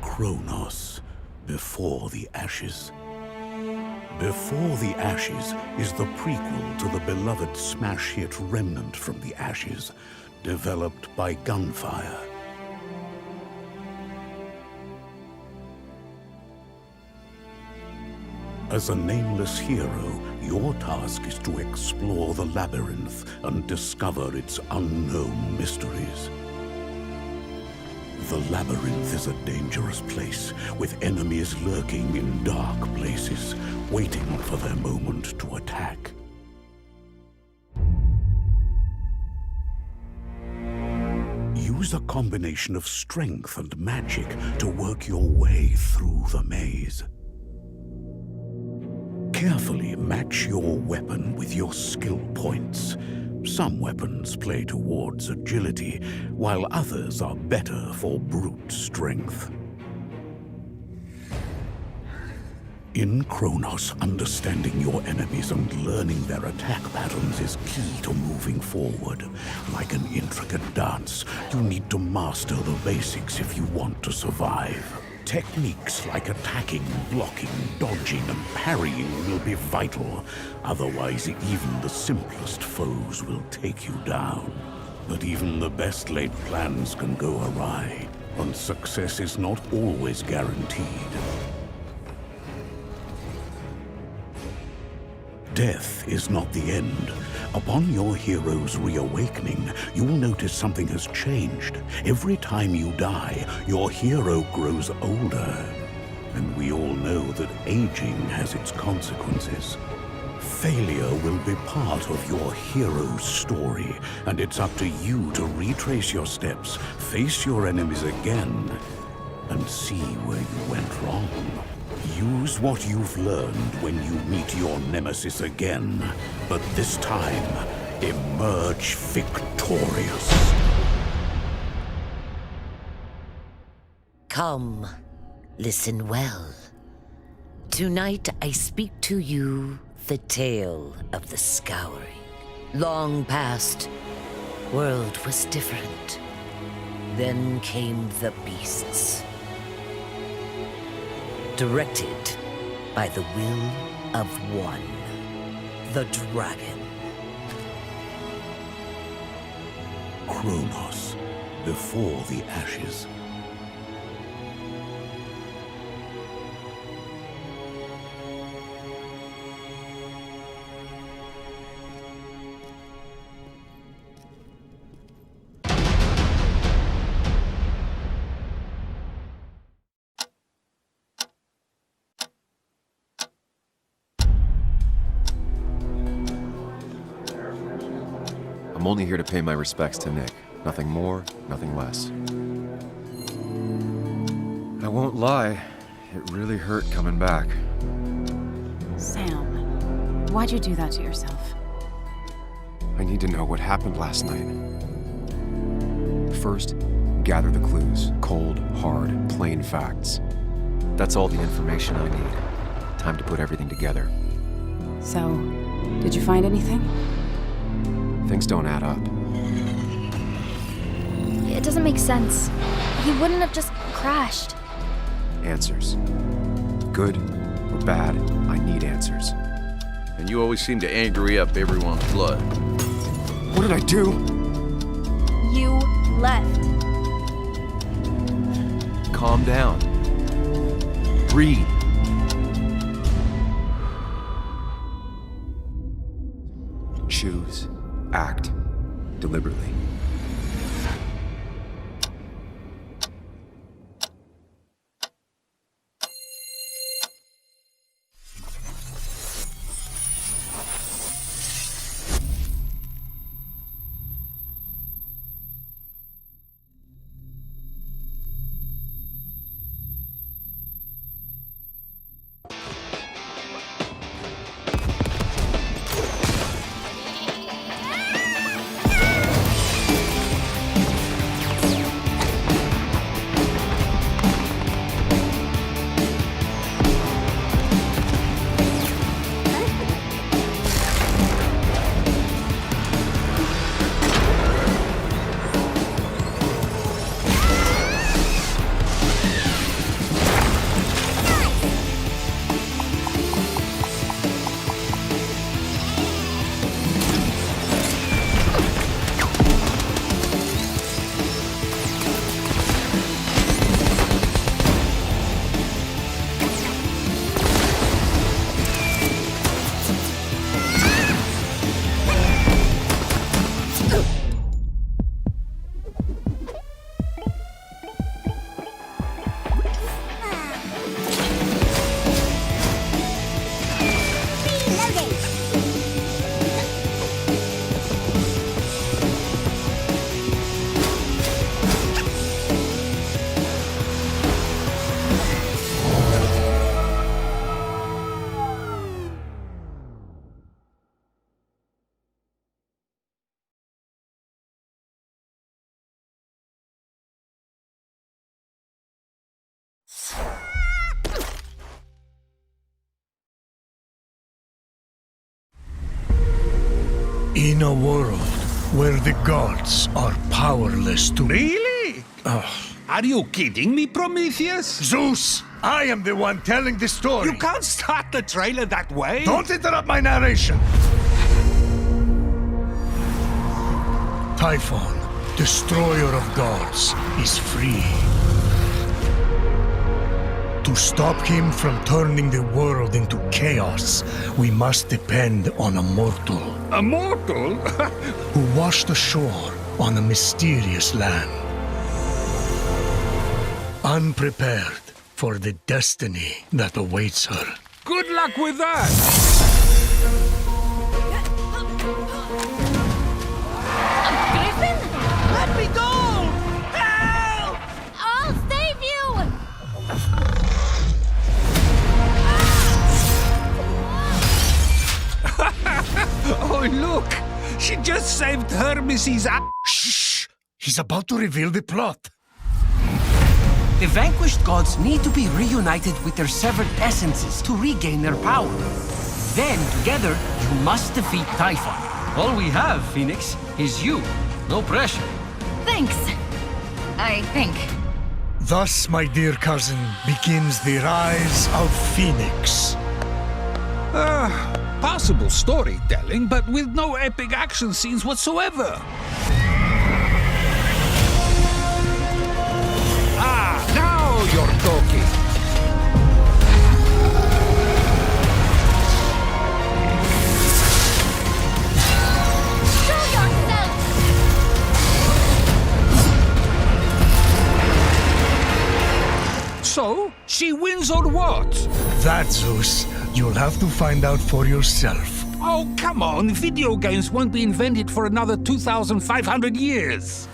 Chronos, Before the Ashes. Before the Ashes is the prequel to the beloved smash hit Remnant from the Ashes, developed by Gunfire. As a nameless hero, your task is to explore the labyrinth and discover its unknown mysteries. The labyrinth is a dangerous place, with enemies lurking in dark places, waiting for their moment to attack. Use a combination of strength and magic to work your way through the maze. Carefully match your weapon with your skill points. Some weapons play towards agility, while others are better for brute strength. In Chronos, understanding your enemies and learning their attack patterns is key to moving forward. Like an intricate dance, you need to master the basics if you want to survive. Techniques like attacking, blocking, dodging, and parrying will be vital. Otherwise, even the simplest foes will take you down. But even the best laid plans can go awry, and success is not always guaranteed. Death is not the end. Upon your hero's reawakening, you'll notice something has changed. Every time you die, your hero grows older. And we all know that aging has its consequences. Failure will be part of your hero's story, and it's up to you to retrace your steps, face your enemies again, and see where you went wrong. Use what you've learned when you meet your nemesis again, but this time, emerge victorious. Come, listen well. Tonight I speak to you the tale of the Scouring. Long past, world was different. Then came the beasts. Directed by the will of one, the dragon. Chronos, Before the Ashes. I'm only here to pay my respects to Nick. Nothing more, nothing less. I won't lie, it really hurt coming back. Sam, why'd you do that to yourself? I need to know what happened last night. First, gather the clues. Cold, hard, plain facts. That's all the information I need. Time to put everything together. So, did you find anything? Things don't add up. It doesn't make sense. He wouldn't have just crashed. Answers. Good or bad, I need answers. And you always seem to angry up everyone's blood. What did I do? You left. Calm down. Breathe. Choose. Act. Deliberately. In a world where the gods are powerless to... Really? Are you kidding me, Prometheus? Zeus! I am the one telling the story! You can't start the trailer that way! Don't interrupt my narration! Typhon, destroyer of gods, is free. To stop him from turning the world into chaos, we must depend on a mortal. A mortal? Who washed ashore on a mysterious land. Unprepared for the destiny that awaits her. Good luck with that! Griffin? Let me go! Help! I'll save you! Oh, look! She just saved Hermes' ass. Shh! He's about to reveal the plot. The vanquished gods need to be reunited with their severed essences to regain their power. Then, together, you must defeat Typhon. All we have, Fenyx, is you. No pressure. Thanks. I think. Thus, my dear cousin, begins the rise of Fenyx. Possible storytelling, but with no epic action scenes whatsoever. Now you're talking. Show yourself! So, she wins or what? That, Zeus, you'll have to find out for yourself. Oh, come on. Video games won't be invented for another 2,500 years.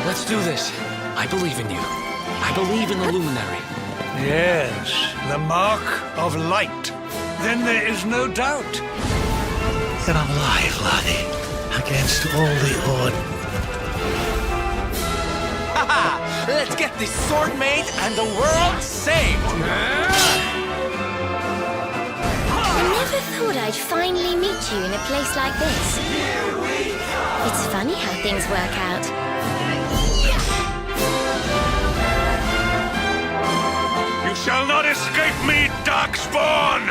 Let's do this. I believe in you. I believe in the Luminary. Yes, the mark of light. Then there is no doubt. You're alive, laddie, against all the odds. Haha! Let's get this sword made and the world saved! I never thought I'd finally meet you in a place like this. It's funny how things work out. You shall not escape me, Darkspawn!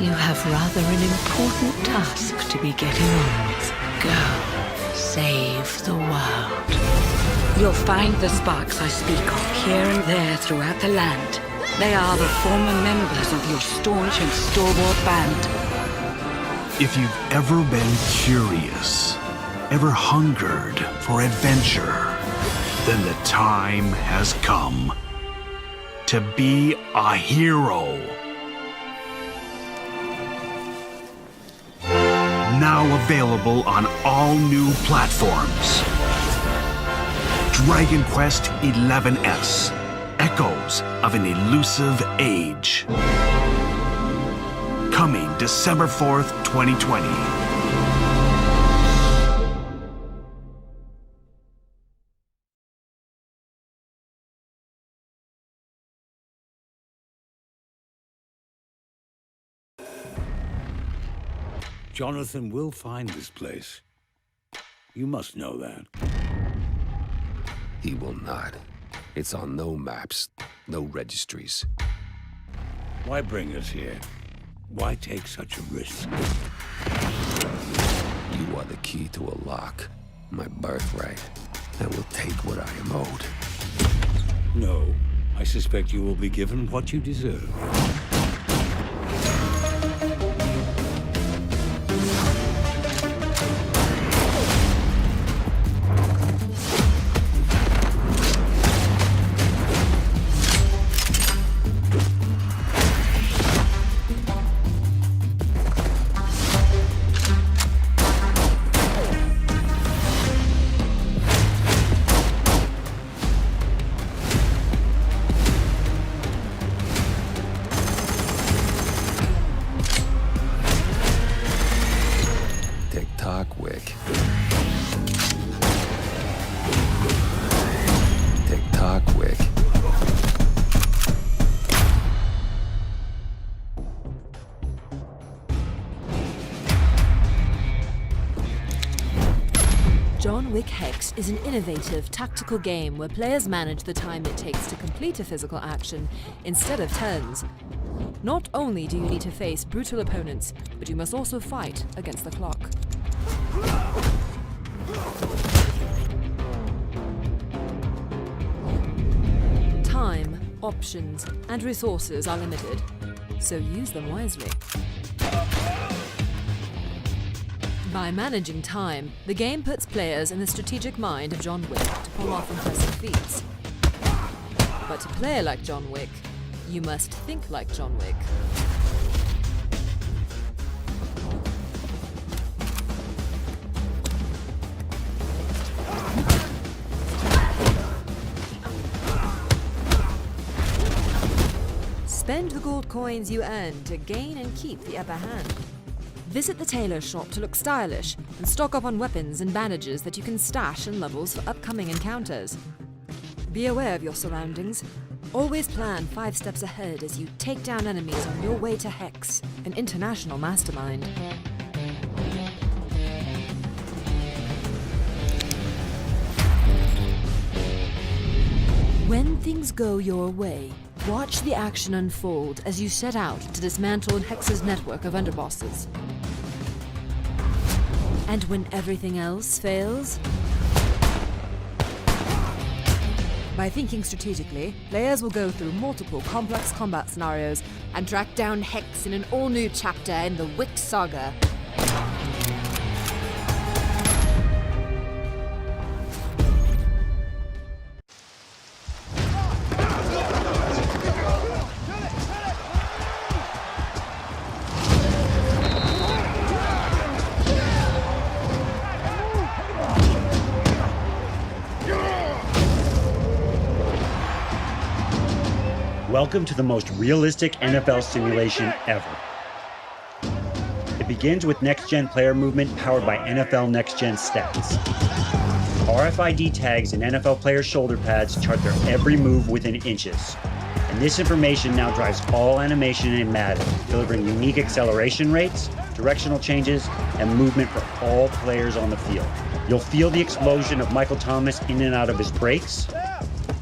You have rather an important task to be getting on with. Go, save the world. You'll find the sparks I speak of here and there throughout the land. They are the former members of your staunch and stalwart band. If you've ever been curious, ever hungered for adventure, then the time has come to be a hero. Now available on all new platforms. Dragon Quest XI's, Echoes of an Elusive Age. Coming December 4th, 2020. Jonathan will find this place. You must know that. He will not. It's on no maps, no registries. Why bring us here? Why take such a risk? You are the key to a lock, my birthright. I will take what I am owed. No, I suspect you will be given what you deserve. Tick-tock, Wick. Tick-tock, Wick. John Wick Hex is an innovative, tactical game where players manage the time it takes to complete a physical action instead of turns. Not only do you need to face brutal opponents, but you must also fight against the clock. Time, options, and resources are limited, so use them wisely. By managing time, the game puts players in the strategic mind of John Wick to pull off impressive feats. But to play like John Wick, you must think like John Wick. Spend the gold coins you earn to gain and keep the upper hand. Visit the tailor shop to look stylish and stock up on weapons and bandages that you can stash in levels for upcoming encounters. Be aware of your surroundings. Always plan 5 steps ahead as you take down enemies on your way to Hex, an international mastermind. When things go your way, watch the action unfold as you set out to dismantle Hex's network of underbosses. And when everything else fails? By thinking strategically, players will go through multiple complex combat scenarios and track down Hex in an all-new chapter in the Wick saga. Welcome to the most realistic NFL simulation ever. It begins with next-gen player movement powered by NFL next-gen stats. RFID tags in NFL players' shoulder pads chart their every move within inches. And this information now drives all animation in Madden, delivering unique acceleration rates, directional changes, and movement for all players on the field. You'll feel the explosion of Michael Thomas in and out of his breaks,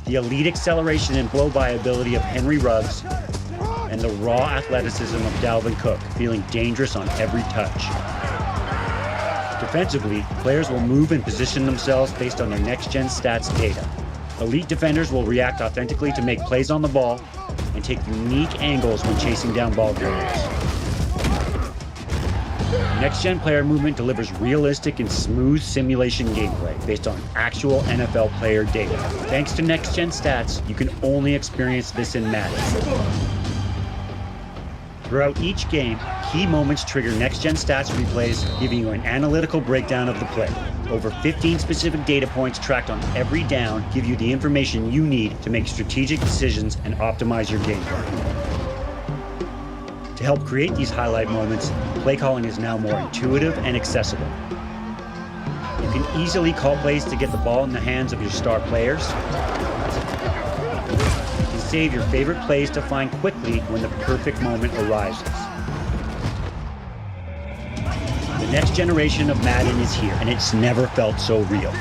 the elite acceleration and blow-by ability of Henry Ruggs, and the raw athleticism of Dalvin Cook, feeling dangerous on every touch. Defensively, players will move and position themselves based on their next-gen stats data. Elite defenders will react authentically to make plays on the ball and take unique angles when chasing down ball carriers. Next-gen player movement delivers realistic and smooth simulation gameplay based on actual NFL player data. Thanks to next-gen stats, you can only experience this in Madden. Throughout each game, key moments trigger next-gen stats replays, giving you an analytical breakdown of the play. Over 15 specific data points tracked on every down give you the information you need to make strategic decisions and optimize your gameplay. To help create these highlight moments, play calling is now more intuitive and accessible. You can easily call plays to get the ball in the hands of your star players. You can save your favorite plays to find quickly when the perfect moment arises. The next generation of Madden is here, and it's never felt so real.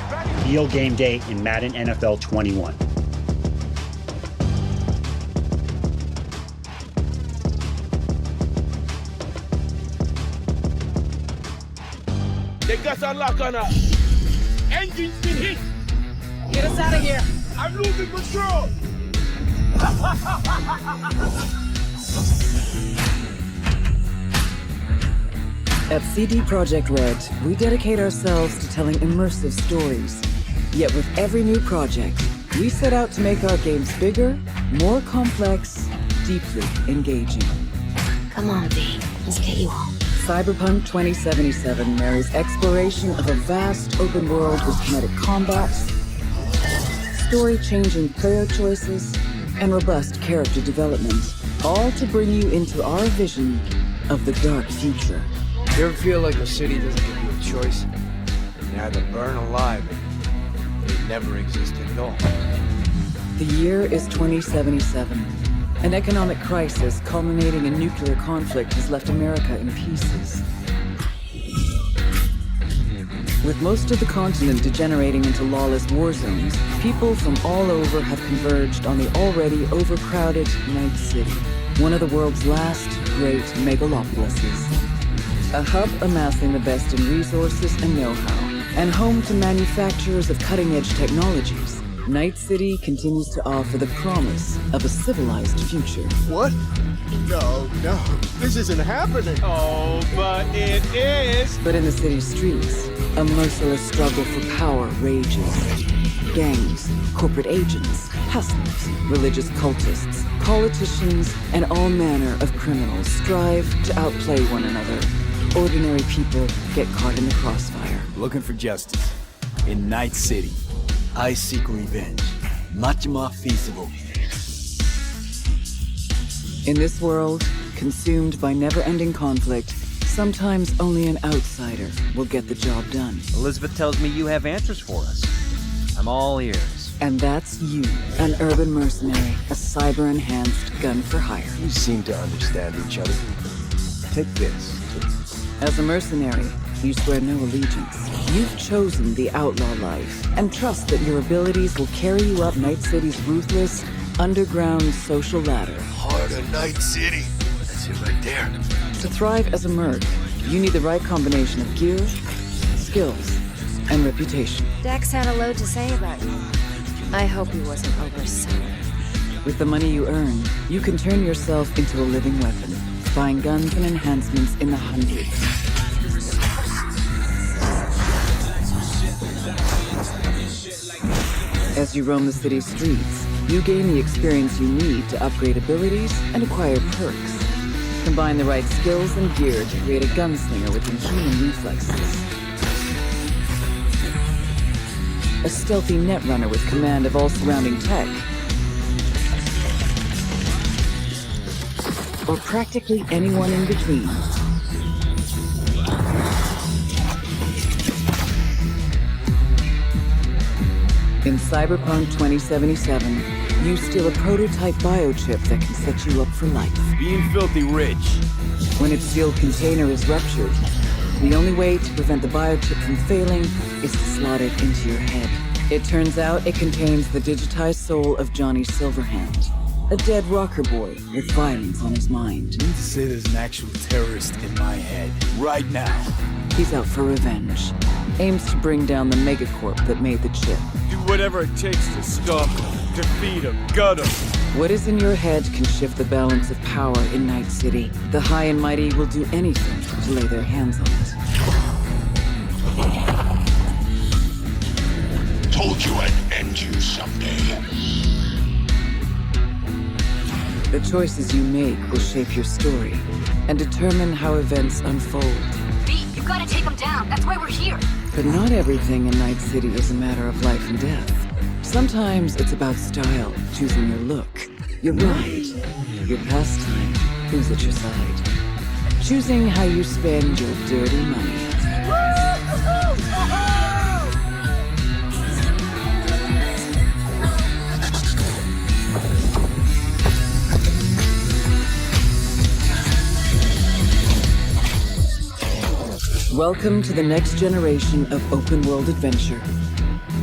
Feel game day in Madden NFL 21. They got a lock on us. Engine's been hit. Get us out of here. I'm losing control. At CD Projekt Red, we dedicate ourselves to telling immersive stories. Yet with every new project, we set out to make our games bigger, more complex, deeply engaging. Come on, V. Let's get you home. Cyberpunk 2077 marries exploration of a vast open world with kinetic combat, story-changing player choices, and robust character development, all to bring you into our vision of the dark future. You ever feel like a city doesn't give you a choice? You either burn alive or it never existed at all. The year is 2077. An economic crisis culminating in nuclear conflict has left America in pieces. With most of the continent degenerating into lawless war zones, people from all over have converged on the already overcrowded Night City, one of the world's last great megalopolises. A hub amassing the best in resources and know-how, and home to manufacturers of cutting-edge technologies, Night City continues to offer the promise of a civilized future. What? No, this isn't happening. Oh, but it is. But in the city's streets, a merciless struggle for power rages. Gangs, corporate agents, hustlers, religious cultists, politicians, and all manner of criminals strive to outplay one another. Ordinary people get caught in the crossfire. Looking for justice. In Night City, I seek revenge. Much more feasible. In this world, consumed by never-ending conflict, sometimes only an outsider will get the job done. Elizabeth tells me you have answers for us. I'm all ears. And that's you, an urban mercenary, a cyber-enhanced gun for hire. You seem to understand each other. Take this. As a mercenary, you swear no allegiance. You've chosen the outlaw life and trust that your abilities will carry you up Night City's ruthless, underground social ladder. Heart of Night City. That's it right there. To thrive as a merc, you need the right combination of gear, skills, and reputation. Dex had a load to say about you. I hope he wasn't overselling. With the money you earn, you can turn yourself into a living weapon, buying guns and enhancements in the hundreds. As you roam the city's streets, you gain the experience you need to upgrade abilities and acquire perks. Combine the right skills and gear to create a gunslinger with inhuman reflexes. A stealthy netrunner with command of all surrounding tech. Or practically anyone in between. In Cyberpunk 2077, you steal a prototype biochip that can set you up for life. Being filthy rich. When its sealed container is ruptured, the only way to prevent the biochip from failing is to slot it into your head. It turns out it contains the digitized soul of Johnny Silverhand, a dead rocker boy with violence on his mind. You say there's an actual terrorist in my head, right now. He's out for revenge. Aims to bring down the megacorp that made the chip. Do whatever it takes to stop him, defeat him, gut him. What is in your head can shift the balance of power in Night City. The high and mighty will do anything to lay their hands on it. Told you I'd end you someday. The choices you make will shape your story and determine how events unfold. V, you gotta take him down. That's why we're here. But not everything in Night City is a matter of life and death. Sometimes it's about style, choosing your look, your ride, your pastime, who's at your side. Choosing how you spend your dirty money. Welcome to the next generation of open-world adventure.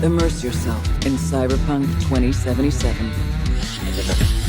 Immerse yourself in Cyberpunk 2077.